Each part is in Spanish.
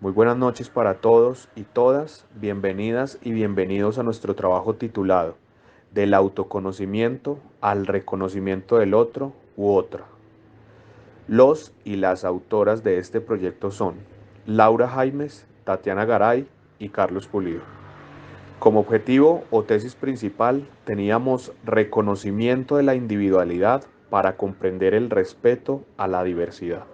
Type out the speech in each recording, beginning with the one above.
Muy buenas noches para todos y todas, bienvenidas y bienvenidos a nuestro trabajo titulado Del autoconocimiento al reconocimiento del otro u otra. Los y las autoras de este proyecto son Laura Jaimes, Tatiana Garay y Carlos Pulido. Como objetivo o tesis principal teníamos reconocimiento de la individualidad para comprender el respeto a la diversidad.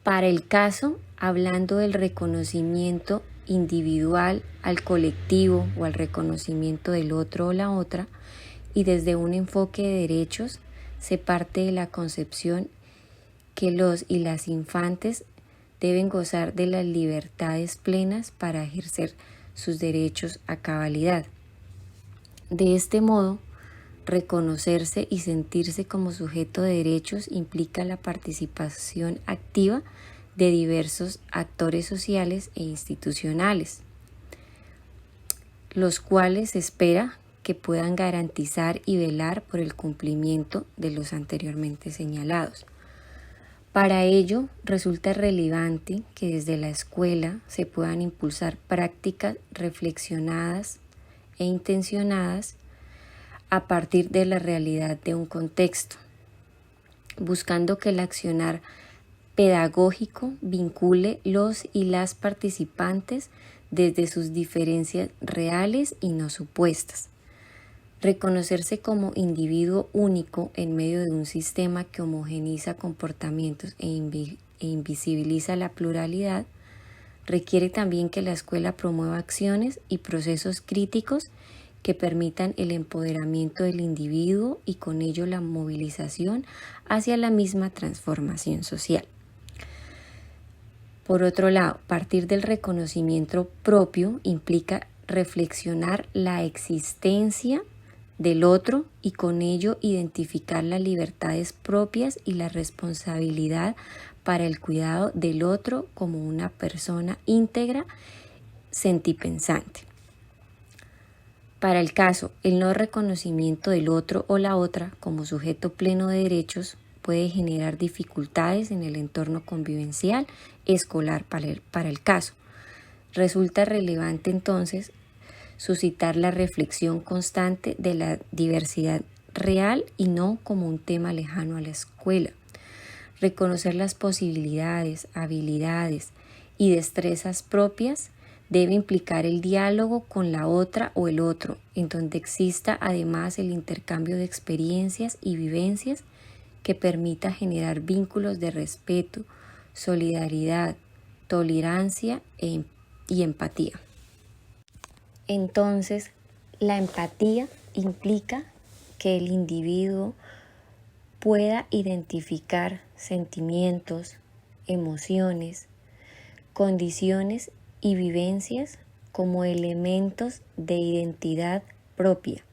Para el caso, hablando del reconocimiento individual al colectivo o al reconocimiento del otro o la otra, y desde un enfoque de derechos, se parte de la concepción que los y las infantes deben gozar de las libertades plenas para ejercer sus derechos a cabalidad. De este modo, reconocerse y sentirse como sujeto de derechos implica la participación activa de diversos actores sociales e institucionales, los cuales se espera que puedan garantizar y velar por el cumplimiento de los anteriormente señalados. Para ello, resulta relevante que desde la escuela se puedan impulsar prácticas reflexionadas e intencionadas a partir de la realidad de un contexto, buscando que el accionar pedagógico vincule los y las participantes desde sus diferencias reales y no supuestas. Reconocerse como individuo único en medio de un sistema que homogeniza comportamientos e invisibiliza la pluralidad requiere también que la escuela promueva acciones y procesos críticos que permitan el empoderamiento del individuo y con ello la movilización hacia la misma transformación social. Por otro lado, partir del reconocimiento propio implica reflexionar la existencia del otro y con ello identificar las libertades propias y la responsabilidad para el cuidado del otro como una persona íntegra, sentipensante. Para el caso, el no reconocimiento del otro o la otra como sujeto pleno de derechos puede generar dificultades en el entorno convivencial escolar para el caso. Resulta relevante entonces suscitar la reflexión constante de la diversidad real y no como un tema lejano a la escuela. Reconocer las posibilidades, habilidades y destrezas propias debe implicar el diálogo con la otra o el otro, en donde exista además el intercambio de experiencias y vivencias que permita generar vínculos de respeto, solidaridad, tolerancia y empatía. Entonces, la empatía implica que el individuo pueda identificar sentimientos, emociones, condiciones y vivencias como elementos de identidad propia,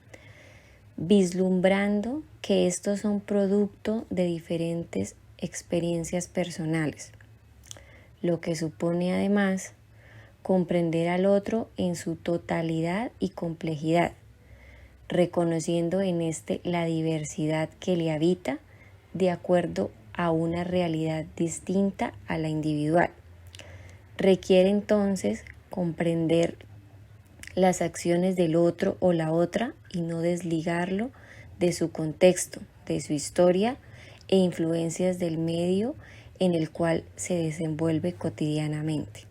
vislumbrando que estos son producto de diferentes experiencias personales, lo que supone además comprender al otro en su totalidad y complejidad, reconociendo en este la diversidad que le habita de acuerdo a una realidad distinta a la individual. Requiere entonces comprender las acciones del otro o la otra y no desligarlo de su contexto, de su historia e influencias del medio en el cual se desenvuelve cotidianamente.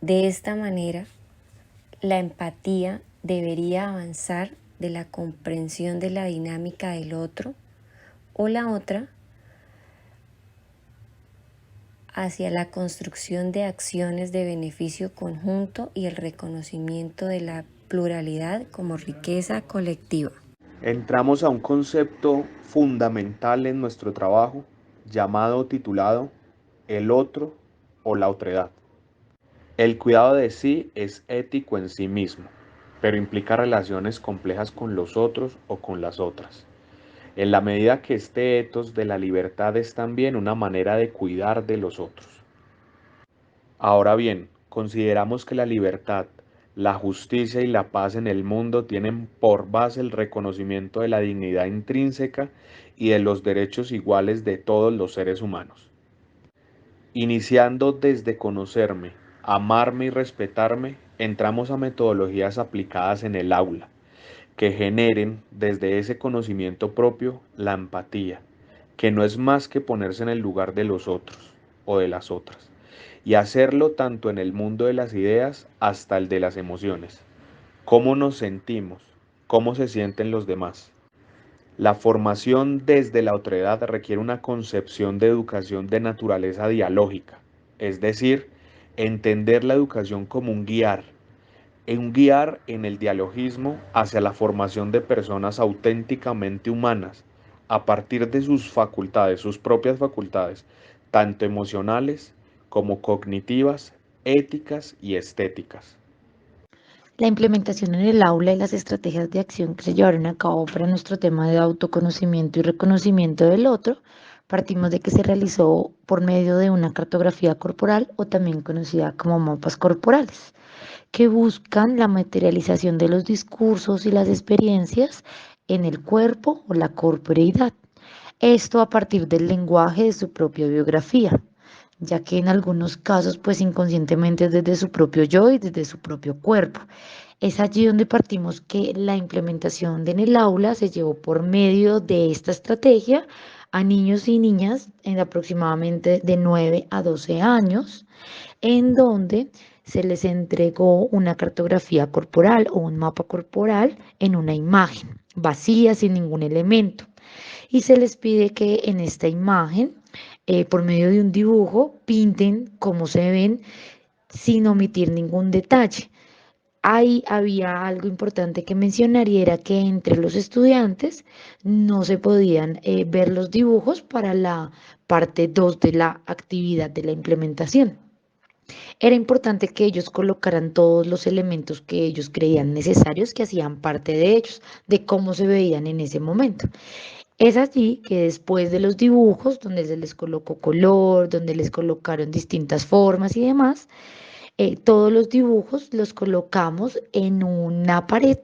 De esta manera, la empatía debería avanzar de la comprensión de la dinámica del otro o la otra hacia la construcción de acciones de beneficio conjunto y el reconocimiento de la pluralidad como riqueza colectiva. Entramos a un concepto fundamental en nuestro trabajo llamado titulado el otro o la otredad. El cuidado de sí es ético en sí mismo, pero implica relaciones complejas con los otros o con las otras. En la medida que este etos de la libertad es también una manera de cuidar de los otros. Ahora bien, consideramos que la libertad, la justicia y la paz en el mundo tienen por base el reconocimiento de la dignidad intrínseca y de los derechos iguales de todos los seres humanos. Iniciando desde conocerme, amarme y respetarme, entramos a metodologías aplicadas en el aula, que generen desde ese conocimiento propio la empatía, que no es más que ponerse en el lugar de los otros o de las otras, y hacerlo tanto en el mundo de las ideas hasta el de las emociones. ¿Cómo nos sentimos? ¿Cómo se sienten los demás? La formación desde la otredad requiere una concepción de educación de naturaleza dialógica, es decir, entender la educación como un guiar en el dialogismo hacia la formación de personas auténticamente humanas, a partir de sus facultades, sus propias facultades, tanto emocionales como cognitivas, éticas y estéticas. La implementación en el aula y las estrategias de acción que se llevaron a cabo para nuestro tema de autoconocimiento y reconocimiento del otro, partimos de que se realizó por medio de una cartografía corporal o también conocida como mapas corporales, que buscan la materialización de los discursos y las experiencias en el cuerpo o la corporeidad. Esto a partir del lenguaje de su propia biografía, ya que en algunos casos, pues inconscientemente desde su propio yo y desde su propio cuerpo. Es allí donde partimos que la implementación en el aula se llevó por medio de esta estrategia a niños y niñas en aproximadamente de 9 a 12 años, en donde se les entregó una cartografía corporal o un mapa corporal en una imagen vacía, sin ningún elemento. Y se les pide que en esta imagen, por medio de un dibujo, pinten cómo se ven sin omitir ningún detalle. Ahí había algo importante que mencionar y era que entre los estudiantes no se podían ver los dibujos para la parte 2 de la actividad de la implementación. Era importante que ellos colocaran todos los elementos que ellos creían necesarios, que hacían parte de ellos, de cómo se veían en ese momento. Es allí que después de los dibujos, donde se les colocó color, donde les colocaron distintas formas y demás, todos los dibujos los colocamos en una pared,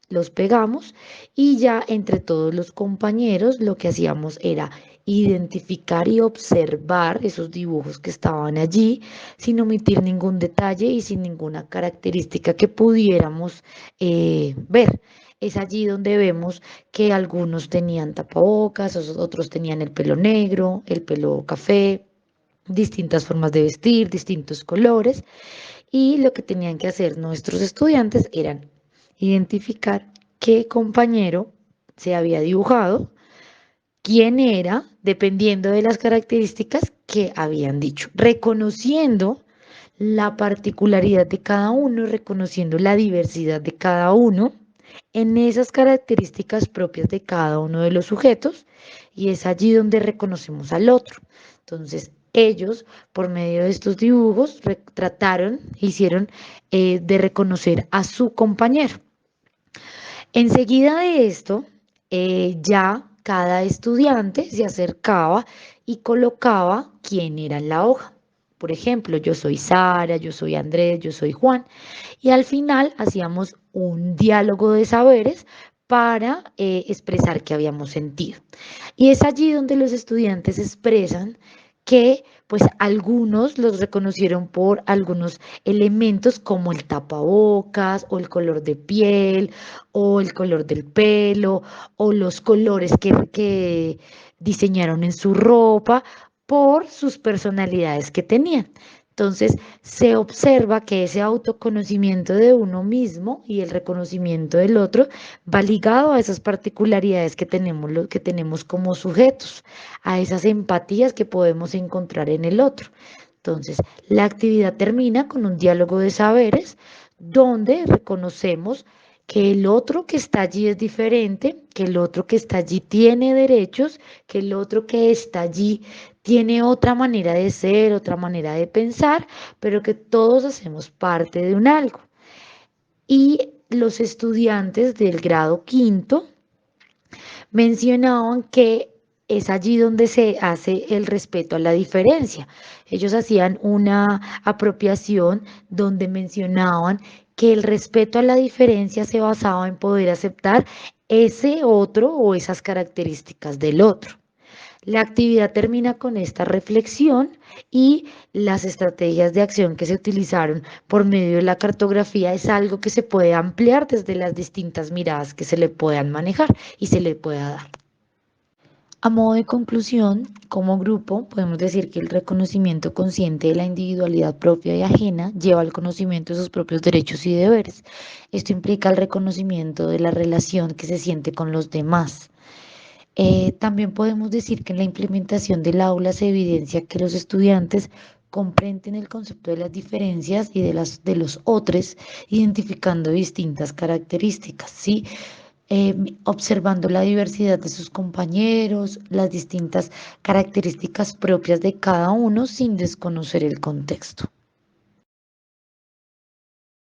los pegamos y ya entre todos los compañeros lo que hacíamos era identificar y observar esos dibujos que estaban allí sin omitir ningún detalle y sin ninguna característica que pudiéramos ver. Es allí donde vemos que algunos tenían tapabocas, otros tenían el pelo negro, el pelo café, distintas formas de vestir, distintos colores, y lo que tenían que hacer nuestros estudiantes eran identificar qué compañero se había dibujado, quién era, dependiendo de las características que habían dicho, reconociendo la particularidad de cada uno, reconociendo la diversidad de cada uno en esas características propias de cada uno de los sujetos, y es allí donde reconocemos al otro. Entonces, ellos, por medio de estos dibujos, trataron, hicieron de reconocer a su compañero. Enseguida de esto, ya cada estudiante se acercaba y colocaba quién era en la hoja. Por ejemplo, yo soy Sara, yo soy Andrés, yo soy Juan. Y al final hacíamos un diálogo de saberes para expresar qué habíamos sentido. Y es allí donde los estudiantes expresan que pues algunos los reconocieron por algunos elementos como el tapabocas o el color de piel o el color del pelo o los colores que diseñaron en su ropa por sus personalidades que tenían. Entonces, se observa que ese autoconocimiento de uno mismo y el reconocimiento del otro va ligado a esas particularidades que tenemos como sujetos, a esas empatías que podemos encontrar en el otro. Entonces, la actividad termina con un diálogo de saberes donde reconocemos que el otro que está allí es diferente, que el otro que está allí tiene derechos, que el otro que está allí tiene otra manera de ser, otra manera de pensar, pero que todos hacemos parte de un algo. Y los estudiantes del grado quinto mencionaban que es allí donde se hace el respeto a la diferencia. Ellos hacían una apropiación donde mencionaban que el respeto a la diferencia se basaba en poder aceptar ese otro o esas características del otro. La actividad termina con esta reflexión y las estrategias de acción que se utilizaron por medio de la cartografía es algo que se puede ampliar desde las distintas miradas que se le puedan manejar y se le pueda dar. A modo de conclusión, como grupo, podemos decir que el reconocimiento consciente de la individualidad propia y ajena lleva al conocimiento de sus propios derechos y deberes. Esto implica el reconocimiento de la relación que se siente con los demás. También podemos decir que en la implementación del aula se evidencia que los estudiantes comprenden el concepto de las diferencias y de los otros, identificando distintas características, ¿sí? Observando la diversidad de sus compañeros, las distintas características propias de cada uno sin desconocer el contexto.